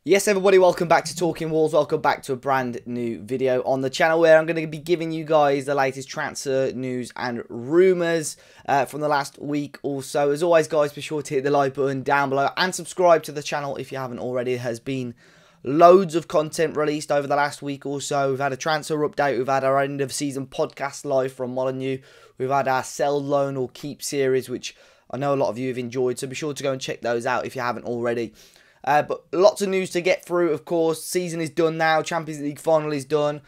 Yes, everybody, welcome back to Talking Wolves. Welcome back to a brand new video on the channel where I'm going to be giving you guys the latest transfer news and rumours from the last week or so. As always, guys, be sure to hit the like button down below and subscribe to the channel if you haven't already. There has been loads of content released over the last week or so. We've had a transfer update. We've had our end of season podcast live from Molineux. We've had our sell, loan or keep series, which I know a lot of you have enjoyed. So be sure to go and check those out if you haven't already. But lots of news to get through, of course. Season is done now. Champions League final is done.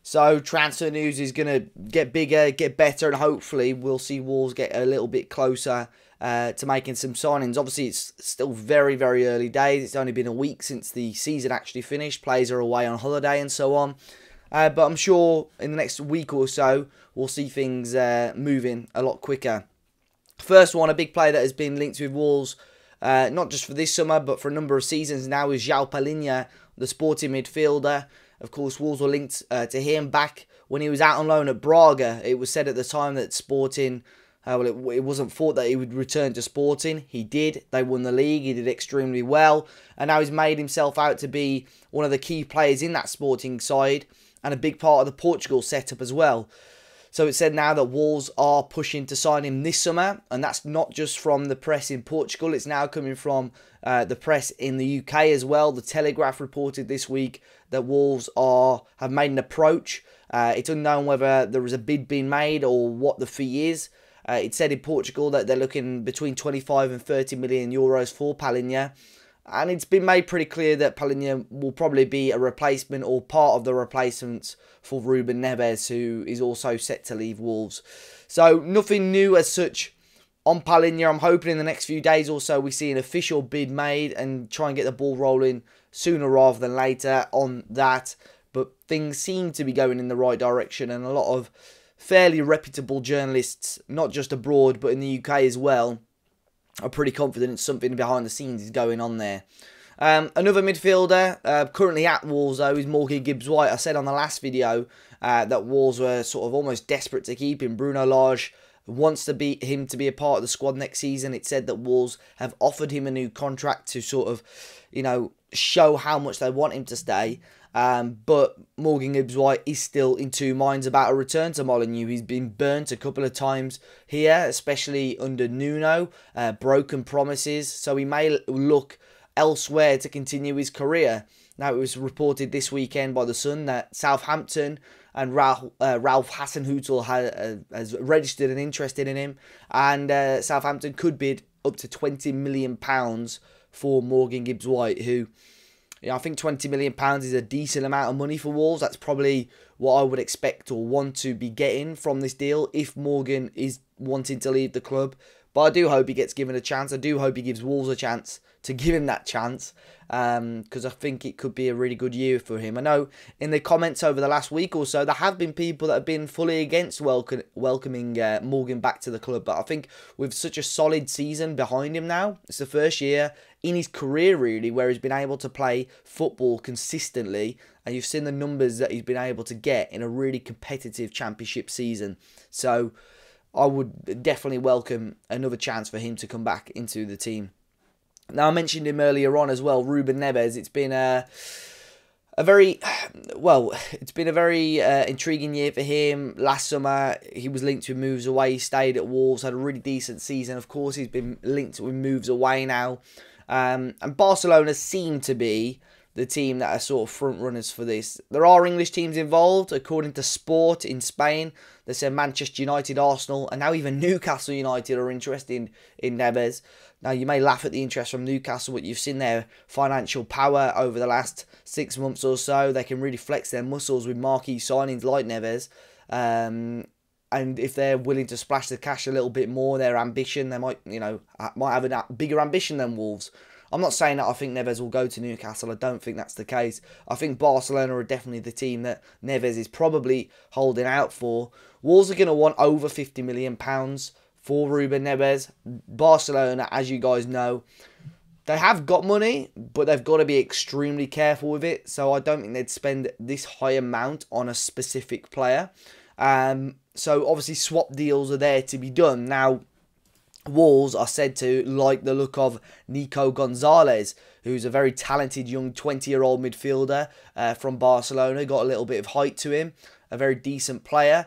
So transfer news is going to get bigger, get better, and hopefully we'll see Wolves get a little bit closer to making some signings. Obviously, it's still very, very early days. It's only been a week since the season actually finished. Players are away on holiday and so on. But I'm sure in the next week or so, we'll see things moving a lot quicker. First one, a big player that has been linked with Wolves, not just for this summer, but for a number of seasons now, is João Palhinha, the Sporting midfielder. Of course, Wolves were linked to him back when he was out on loan at Braga. It was said at the time that Sporting, it wasn't thought that he would return to Sporting. He did. They won the league. He did extremely well. And now he's made himself out to be one of the key players in that Sporting side and a big part of the Portugal setup as well. So it's said now that Wolves are pushing to sign him this summer, and that's not just from the press in Portugal. It's now coming from the press in the UK as well. The Telegraph reported this week that Wolves have made an approach. It's unknown whether there is a bid being made or what the fee is. It said in Portugal that they're looking between 25 and 30 million euros for Palhinha. And it's been made pretty clear that Palhinha will probably be a replacement or part of the replacements for Ruben Neves, who is also set to leave Wolves. So nothing new as such on Palhinha. I'm hoping in the next few days or so we see an official bid made and try and get the ball rolling sooner rather than later on that. But things seem to be going in the right direction, and a lot of fairly reputable journalists, not just abroad but in the UK as well, are pretty confident something behind the scenes is going on there. Another midfielder currently at Wolves, though, is Morgan Gibbs-White. I said on the last video that Wolves were sort of almost desperate to keep him. Bruno Lage wants him to be a part of the squad next season. It said that Wolves have offered him a new contract to sort of, show how much they want him to stay. But Morgan Gibbs-White is still in two minds about a return to Molineux. He's been burnt a couple of times here, especially under Nuno, broken promises, so he may look elsewhere to continue his career. Now, it was reported this weekend by The Sun that Southampton and Ralph Hasenhüttl has registered an interest in him, and Southampton could bid up to £20 million for Morgan Gibbs-White, who, I think £20 million is a decent amount of money for Wolves. That's probably what I would expect or want to be getting from this deal if Morgan is wanting to leave the club. But I do hope he gets given a chance. I do hope he gives Wolves a chance to give him that chance, because I think it could be a really good year for him. I know in the comments over the last week or so, there have been people that have been fully against welcoming Morgan back to the club. But I think with such a solid season behind him now, it's the first year in his career really where he's been able to play football consistently, and you've seen the numbers that he's been able to get in a really competitive championship season. So I would definitely welcome another chance for him to come back into the team. Now, I mentioned him earlier on as well, Ruben Neves. It's been a very intriguing year for him. Last summer, he was linked with moves away. He stayed at Wolves, had a really decent season. Of course, he's been linked with moves away now. And Barcelona seem to be the team that are sort of front runners for this. There are English teams involved, according to Sport in Spain. They said Manchester United, Arsenal, and now even Newcastle United are interested in Neves. Now, you may laugh at the interest from Newcastle, but you've seen their financial power over the last 6 months or so. They can really flex their muscles with marquee signings like Neves. And if they're willing to splash the cash a little bit more, their ambition, they might have a bigger ambition than Wolves. I'm not saying that I think Neves will go to Newcastle. I don't think that's the case. I think Barcelona are definitely the team that Neves is probably holding out for. Wolves are going to want over £50 million for Ruben Neves. Barcelona, as you guys know, they have got money, but they've got to be extremely careful with it. So I don't think they'd spend this high amount on a specific player. So obviously swap deals are there to be done. Now, Wolves are said to like the look of Nico Gonzalez, who's a very talented young 20-year-old midfielder from Barcelona. Got a little bit of height to him, a very decent player.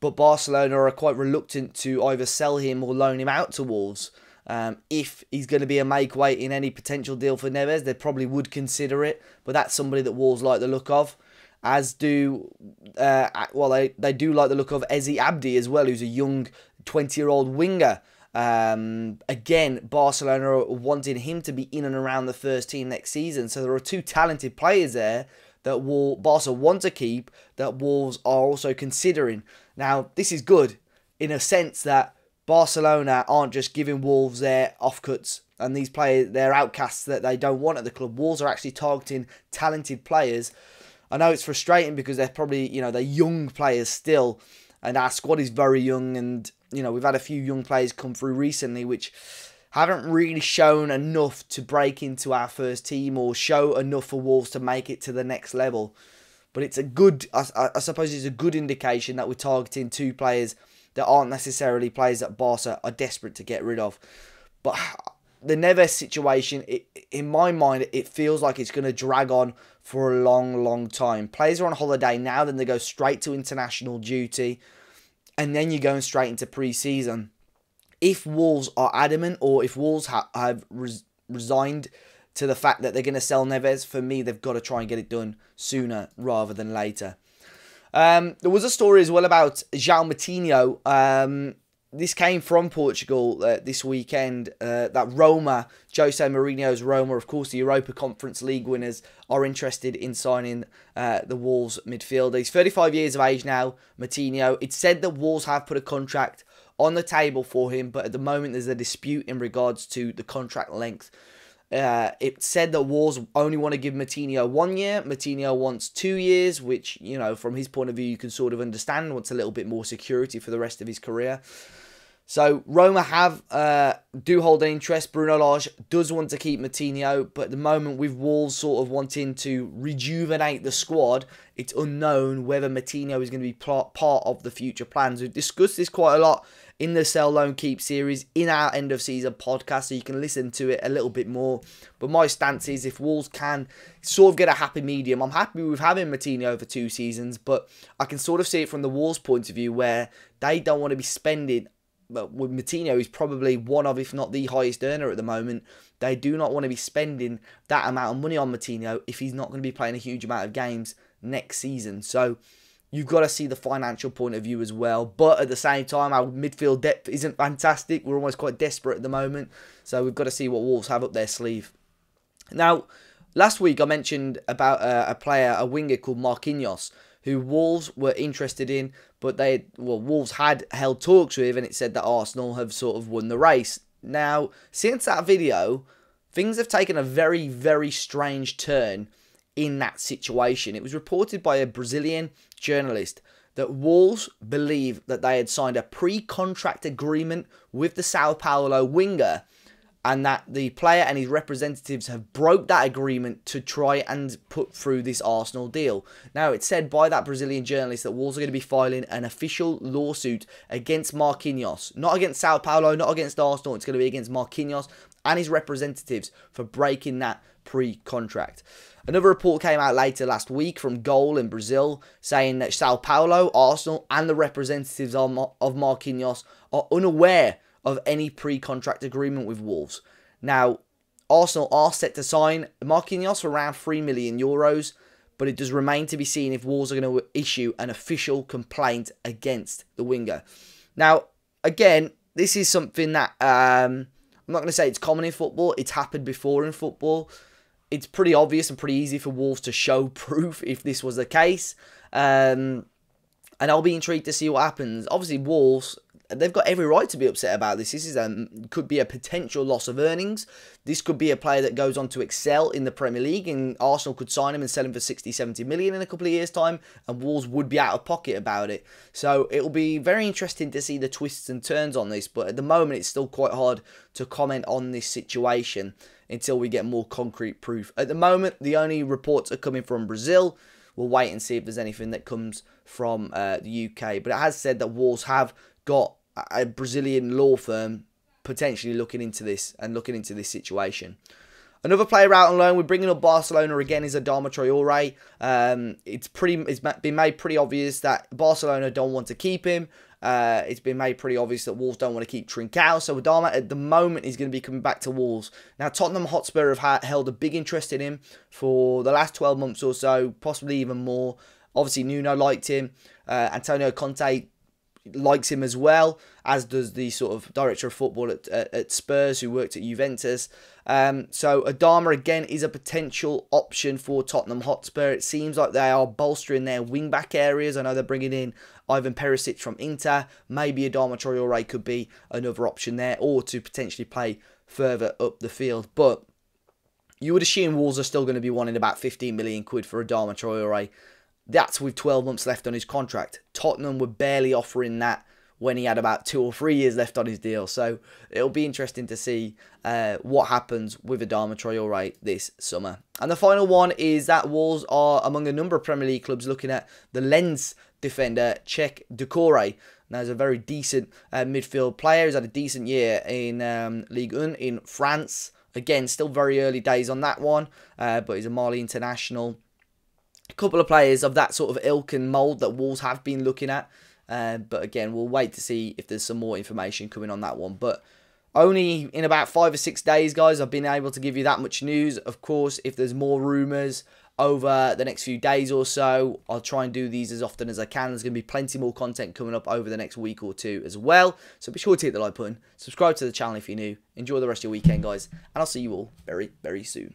But Barcelona are quite reluctant to either sell him or loan him out to Wolves. If he's going to be a make weight in any potential deal for Neves, they probably would consider it. But that's somebody that Wolves like the look of. As do, they do like the look of Ezi Abdi as well, who's a young 20-year-old winger. Again, Barcelona are wanting him to be in and around the first team next season. So there are two talented players there that Barca want to keep, that Wolves are also considering. Now, this is good in a sense that Barcelona aren't just giving Wolves their offcuts and these players, their outcasts that they don't want at the club. Wolves are actually targeting talented players. I know it's frustrating because they're probably, they're young players still, and our squad is very young, and we've had a few young players come through recently which haven't really shown enough to break into our first team or show enough for Wolves to make it to the next level. But it's a good, I suppose it's a good indication that we're targeting two players that aren't necessarily players that Barca are desperate to get rid of. But the Neves situation, in my mind, it feels like it's going to drag on for a long, long time. Players are on holiday now, then they go straight to international duty, and then you're going straight into pre-season. If Wolves are adamant, or if Wolves have resigned to the fact that they're going to sell Neves, for me, they've got to try and get it done sooner rather than later. There was a story as well about João Moutinho. This came from Portugal this weekend, that Roma, Jose Mourinho's Roma, of course, the Europa Conference League winners, are interested in signing the Wolves midfielder. He's 35 years of age now, Moutinho. It's said that Wolves have put a contract on the table for him, but at the moment there's a dispute in regards to the contract length. It said that Wolves only want to give Moutinho 1 year. Moutinho wants 2 years, which, from his point of view, you can sort of understand. Wants a little bit more security for the rest of his career. So Roma do hold an interest. Bruno Lage does want to keep Moutinho, but at the moment with Wolves sort of wanting to rejuvenate the squad, it's unknown whether Moutinho is going to be part of the future plans. We've discussed this quite a lot in the Sell, Loan, Keep series in our end of season podcast, so you can listen to it a little bit more. But my stance is if Wolves can sort of get a happy medium, I'm happy with having Moutinho for 2 seasons, but I can sort of see it from the Wolves' point of view where they don't want to be spending. But with Moutinho, he's probably one of, if not the highest earner at the moment. They do not want to be spending that amount of money on Moutinho if he's not going to be playing a huge amount of games next season. So you've got to see the financial point of view as well. But at the same time, our midfield depth isn't fantastic. We're almost quite desperate at the moment. So we've got to see what Wolves have up their sleeve. Now, last week I mentioned about a winger called Marquinhos, who Wolves were interested in, but Wolves had held talks with, and it said that Arsenal have sort of won the race. Now, since that video, things have taken a very, very strange turn in that situation. It was reported by a Brazilian journalist that Wolves believe that they had signed a pre-contract agreement with the Sao Paulo winger, and that the player and his representatives have broke that agreement to try and put through this Arsenal deal. Now, it's said by that Brazilian journalist that Wolves are going to be filing an official lawsuit against Marquinhos. Not against Sao Paulo, not against Arsenal. It's going to be against Marquinhos and his representatives for breaking that pre-contract. Another report came out later last week from Goal in Brazil saying that Sao Paulo, Arsenal and the representatives of Marquinhos are unaware of any pre-contract agreement with Wolves. Now, Arsenal are set to sign Marquinhos for around €3 million, but it does remain to be seen if Wolves are going to issue an official complaint against the winger. Now, again, this is something that, I'm not going to say it's common in football, it's happened before in football. It's pretty obvious and pretty easy for Wolves to show proof if this was the case. And I'll be intrigued to see what happens. Obviously, Wolves, they've got every right to be upset about this. This could be a potential loss of earnings. This could be a player that goes on to excel in the Premier League, and Arsenal could sign him and sell him for 60, 70 million in a couple of years' time, and Wolves would be out of pocket about it. So it'll be very interesting to see the twists and turns on this, but at the moment it's still quite hard to comment on this situation until we get more concrete proof. At the moment, the only reports are coming from Brazil. We'll wait and see if there's anything that comes from the UK. But it has said that Wolves have got a Brazilian law firm potentially looking into this situation. Another player out on loan, we're bringing up Barcelona again, is Adama Traore. It's been made pretty obvious that Barcelona don't want to keep him. It's been made pretty obvious that Wolves don't want to keep Trincao. So Adama at the moment is going to be coming back to Wolves. Now Tottenham Hotspur have held a big interest in him for the last 12 months or so, possibly even more. Obviously Nuno liked him. Antonio Conte likes him as well, as does the sort of director of football at Spurs, who worked at Juventus. So Adama again is a potential option for Tottenham Hotspur. It seems like they are bolstering their wing-back areas. I know they're bringing in Ivan Perisic from Inter. Maybe Adama Traore could be another option there, or to potentially play further up the field. But you would assume Wolves are still going to be wanting about 15 million quid for Adama Traore. That's with 12 months left on his contract. Tottenham were barely offering that when he had about 2 or 3 years left on his deal. So it'll be interesting to see what happens with Adama Traore this summer. And the final one is that Wolves are among a number of Premier League clubs looking at the Lens defender, Cheick Doucouré. Now, he's a very decent midfield player. He's had a decent year in Ligue 1 in France. Again, still very early days on that one, but he's a Mali international. A couple of players of that sort of ilk and mould that Wolves have been looking at. But again, we'll wait to see if there's some more information coming on that one. But only in about 5 or 6 days, guys, I've been able to give you that much news. Of course, if there's more rumours over the next few days or so, I'll try and do these as often as I can. There's going to be plenty more content coming up over the next week or two as well. So be sure to hit the like button. Subscribe to the channel if you're new. Enjoy the rest of your weekend, guys. And I'll see you all very, very soon.